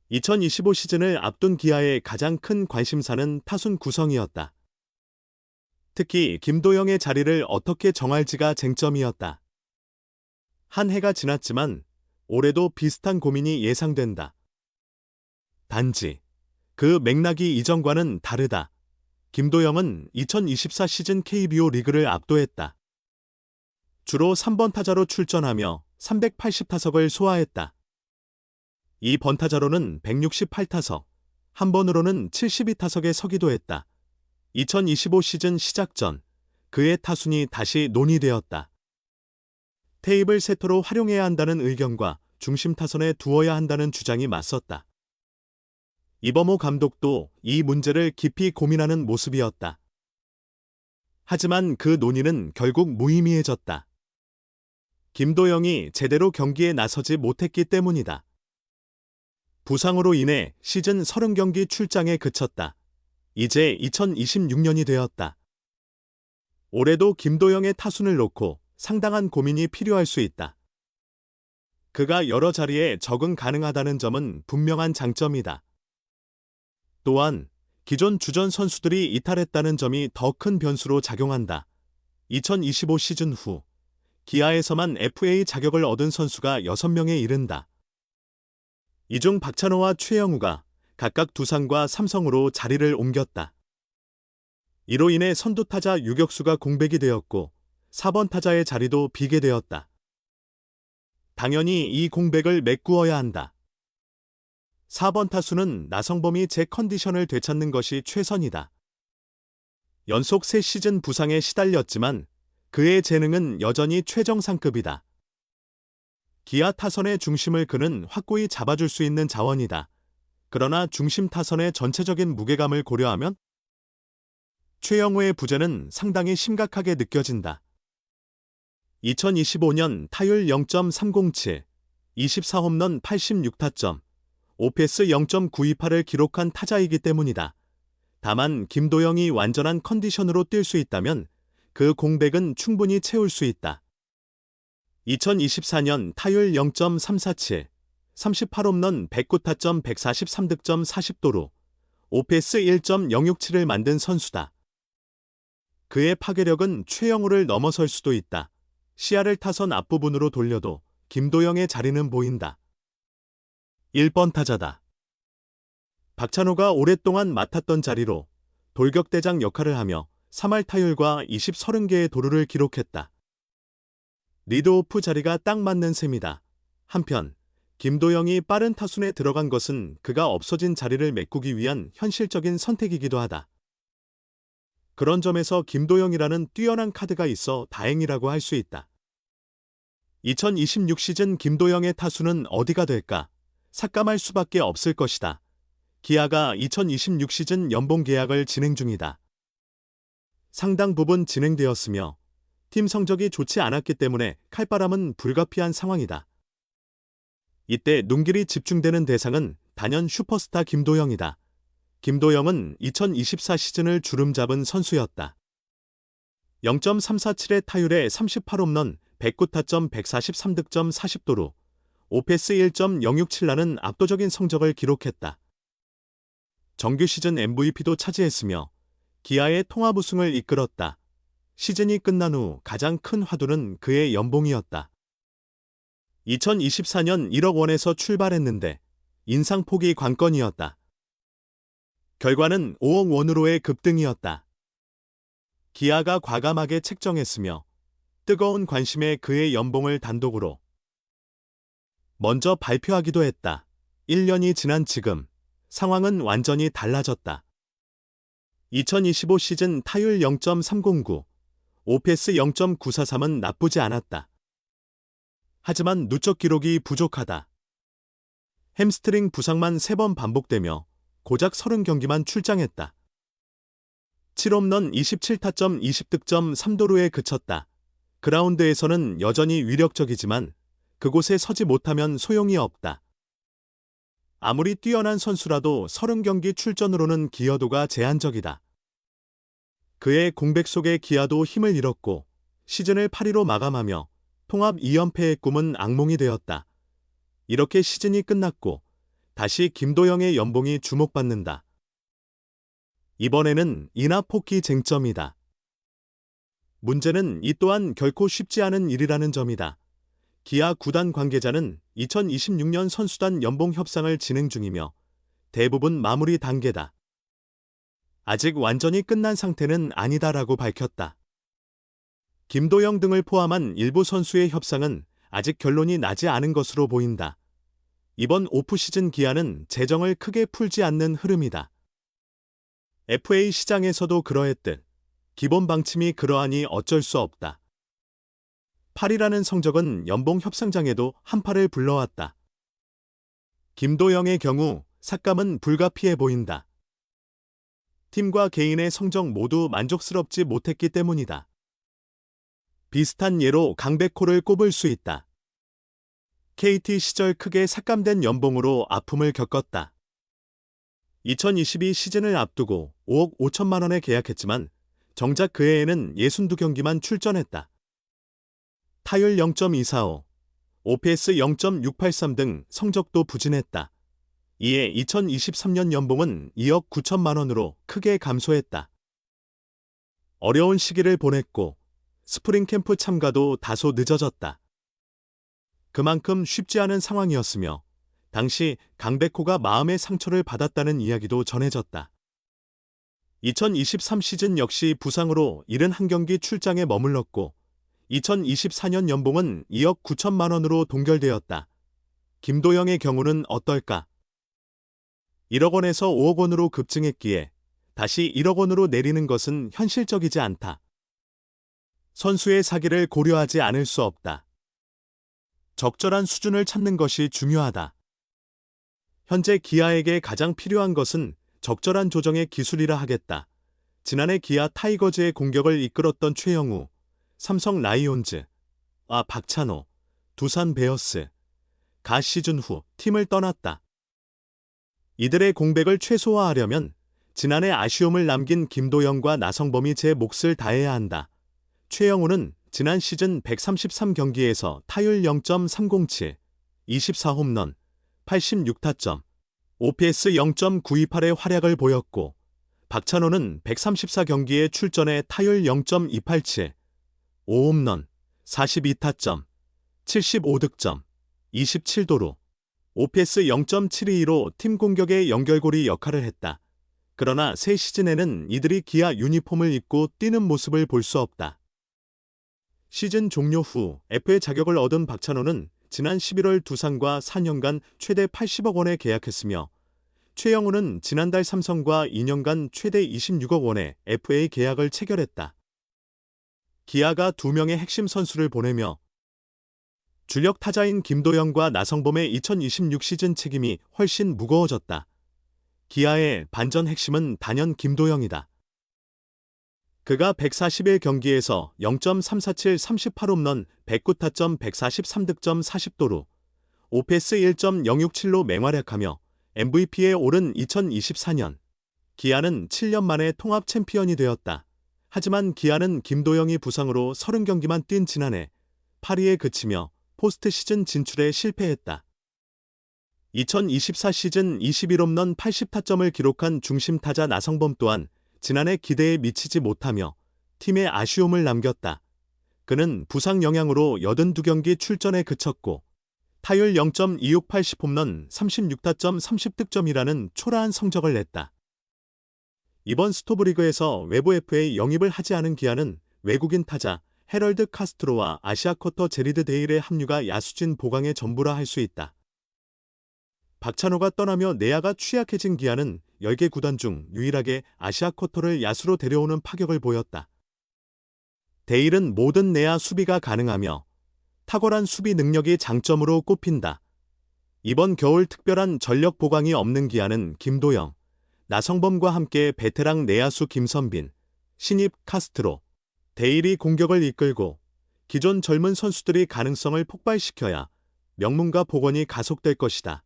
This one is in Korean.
2025 시즌을 앞둔 기아의 가장 큰 관심사는 타순 구성이었다. 특히 김도영의 자리를 어떻게 정할지가 쟁점이었다. 한 해가 지났지만 올해도 비슷한 고민이 예상된다. 단지 그 맥락이 이전과는 다르다. 김도영은 2024 시즌 KBO 리그를 압도했다. 주로 3번 타자로 출전하며 380타석을 소화했다. 이 번타자로는 168타석, 한 번으로는 72타석에 서기도 했다. 2025 시즌 시작 전 그의 타순이 다시 논의되었다. 테이블 세터로 활용해야 한다는 의견과 중심 타선에 두어야 한다는 주장이 맞섰다. 이범호 감독도 이 문제를 깊이 고민하는 모습이었다. 하지만 그 논의는 결국 무의미해졌다. 김도영이 제대로 경기에 나서지 못했기 때문이다. 부상으로 인해 시즌 30경기 출장에 그쳤다. 이제 2026년이 되었다. 올해도 김도영의 타순을 놓고 상당한 고민이 필요할 수 있다. 그가 여러 자리에 적응 가능하다는 점은 분명한 장점이다. 또한 기존 주전 선수들이 이탈했다는 점이 더 큰 변수로 작용한다. 2025 시즌 후 기아에서만 FA 자격을 얻은 선수가 6명에 이른다. 이 중 박찬호와 최영우가 각각 두산과 삼성으로 자리를 옮겼다. 이로 인해 선두타자 유격수가 공백이 되었고 4번 타자의 자리도 비게 되었다. 당연히 이 공백을 메꾸어야 한다. 4번 타수는 나성범이 제 컨디션을 되찾는 것이 최선이다. 연속 3시즌 부상에 시달렸지만 그의 재능은 여전히 최정상급이다. 기아 타선의 중심을 그는 확고히 잡아줄 수 있는 자원이다. 그러나 중심 타선의 전체적인 무게감을 고려하면 최영우의 부재는 상당히 심각하게 느껴진다. 2025년 타율 0.307, 24홈런 86타점, OPS 0.928을 기록한 타자이기 때문이다. 다만 김도영이 완전한 컨디션으로 뛸 수 있다면 그 공백은 충분히 채울 수 있다. 2024년 타율 0.347, 38홈런 109타점 143득점 40도루, OPS 1.067을 만든 선수다. 그의 파괴력은 최영우를 넘어설 수도 있다. 시야를 타선 앞부분으로 돌려도 김도영의 자리는 보인다. 1번 타자다. 박찬호가 오랫동안 맡았던 자리로 돌격대장 역할을 하며 3할 타율과 20-30개의 도루를 기록했다. 리드오프 자리가 딱 맞는 셈이다. 한편 김도영이 빠른 타순에 들어간 것은 그가 없어진 자리를 메꾸기 위한 현실적인 선택이기도 하다. 그런 점에서 김도영이라는 뛰어난 카드가 있어 다행이라고 할 수 있다. 2026 시즌 김도영의 타순은 어디가 될까? 삭감할 수밖에 없을 것이다. 기아가 2026 시즌 연봉 계약을 진행 중이다. 상당 부분 진행되었으며 팀 성적이 좋지 않았기 때문에 칼바람은 불가피한 상황이다. 이때 눈길이 집중되는 대상은 단연 슈퍼스타 김도영이다. 김도영은 2024 시즌을 주름잡은 선수였다. 0.347의 타율에 38홈런, 109타점 143득점 40도루, OPS 1.067라는 압도적인 성적을 기록했다. 정규 시즌 MVP도 차지했으며 기아의 통합 우승을 이끌었다. 시즌이 끝난 후 가장 큰 화두는 그의 연봉이었다. 2024년 1억 원에서 출발했는데 인상폭이 관건이었다. 결과는 5억 원으로의 급등이었다. 기아가 과감하게 책정했으며 뜨거운 관심에 그의 연봉을 단독으로 먼저 발표하기도 했다. 1년이 지난 지금 상황은 완전히 달라졌다. 2025 시즌 타율 0.309, OPS 0.943은 나쁘지 않았다. 하지만 누적 기록이 부족하다. 햄스트링 부상만 3번 반복되며 고작 30경기만 출장했다. 7홈런 27타점 20득점 3도루에 그쳤다. 그라운드에서는 여전히 위력적이지만 그곳에 서지 못하면 소용이 없다. 아무리 뛰어난 선수라도 30경기 출전으로는 기여도가 제한적이다. 그의 공백 속에 기아도 힘을 잃었고 시즌을 8위로 마감하며 통합 2연패의 꿈은 악몽이 되었다. 이렇게 시즌이 끝났고 다시 김도영의 연봉이 주목받는다. 이번에는 인하 폭기 쟁점이다. 문제는 이 또한 결코 쉽지 않은 일이라는 점이다. 기아 구단 관계자는 2026년 선수단 연봉 협상을 진행 중이며 대부분 마무리 단계다. 아직 완전히 끝난 상태는 아니다라고 밝혔다. 김도영 등을 포함한 일부 선수의 협상은 아직 결론이 나지 않은 것으로 보인다. 이번 오프시즌 기아는 재정을 크게 풀지 않는 흐름이다. FA 시장에서도 그러했듯 기본 방침이 그러하니 어쩔 수 없다. 8위라는 성적은 연봉 협상장에도 한파를 불러왔다. 김도영의 경우 삭감은 불가피해 보인다. 팀과 개인의 성적 모두 만족스럽지 못했기 때문이다. 비슷한 예로 강백호를 꼽을 수 있다. KT 시절 크게 삭감된 연봉으로 아픔을 겪었다. 2022 시즌을 앞두고 5억 5천만 원에 계약했지만 정작 그 해에는 62경기만 출전했다. 타율 0.245, OPS 0.683 등 성적도 부진했다. 이에 2023년 연봉은 2억 9천만 원으로 크게 감소했다. 어려운 시기를 보냈고 스프링 캠프 참가도 다소 늦어졌다. 그만큼 쉽지 않은 상황이었으며 당시 강백호가 마음의 상처를 받았다는 이야기도 전해졌다. 2023 시즌 역시 부상으로 71경기 출장에 머물렀고 2024년 연봉은 2억 9천만 원으로 동결되었다. 김도영의 경우는 어떨까? 1억 원에서 5억 원으로 급증했기에 다시 1억 원으로 내리는 것은 현실적이지 않다. 선수의 사기를 고려하지 않을 수 없다. 적절한 수준을 찾는 것이 중요하다. 현재 기아에게 가장 필요한 것은 적절한 조정의 기술이라 하겠다. 지난해 기아 타이거즈의 공격을 이끌었던 최영우, 삼성 라이온즈, 박찬호, 두산 베어스, 가 시즌 후 팀을 떠났다. 이들의 공백을 최소화하려면 지난해 아쉬움을 남긴 김도영과 나성범이 제 몫을 다해야 한다. 최영우는 지난 시즌 133경기에서 타율 0.307, 24홈런, 86타점, OPS 0.928의 활약을 보였고 박찬호는 134경기에 출전해 타율 0.287, 5홈런, 42타점, 75득점, 27도루, OPS 0.722로 팀 공격의 연결고리 역할을 했다. 그러나 새 시즌에는 이들이 기아 유니폼을 입고 뛰는 모습을 볼 수 없다. 시즌 종료 후 FA 자격을 얻은 박찬호는 지난 11월 두산과 4년간 최대 80억 원에 계약했으며 최영우는 지난달 삼성과 2년간 최대 26억 원의 FA 계약을 체결했다. 기아가 2명의 핵심 선수를 보내며 주력 타자인 김도영과 나성범의 2026 시즌 책임이 훨씬 무거워졌다. 기아의 반전 핵심은 단연 김도영이다. 그가 141경기에서 0.347 38홈런 109타점 143득점 40도루, OPS 1.067로 맹활약하며 MVP에 오른 2024년, 기아는 7년 만에 통합 챔피언이 되었다. 하지만 기아는 김도영이 부상으로 30경기만 뛴 지난해 8위에 그치며 포스트 시즌 진출에 실패했다. 2024 시즌 21홈런 80타점을 기록한 중심 타자 나성범 또한 지난해 기대에 미치지 못하며 팀에 아쉬움을 남겼다. 그는 부상 영향으로 82경기 출전에 그쳤고 타율 0.26 80홈런 36타점 30득점이라는 초라한 성적을 냈다. 이번 스토브리그에서 외부 FA 영입을 하지 않은 기아는 외국인 타자 헤럴드 카스트로와 아시아 쿼터 제리드 데일의 합류가 야수진 보강의 전부라 할 수 있다. 박찬호가 떠나며 내야가 취약해진 기아는 10개 구단 중 유일하게 아시아 쿼터를 야수로 데려오는 파격을 보였다. 데일은 모든 내야 수비가 가능하며 탁월한 수비 능력이 장점으로 꼽힌다. 이번 겨울 특별한 전력 보강이 없는 기아는 김도영, 나성범과 함께 베테랑 내야수 김선빈, 신입 카스트로, 데일이 공격을 이끌고 기존 젊은 선수들이 가능성을 폭발시켜야 명문과 복원이 가속될 것이다.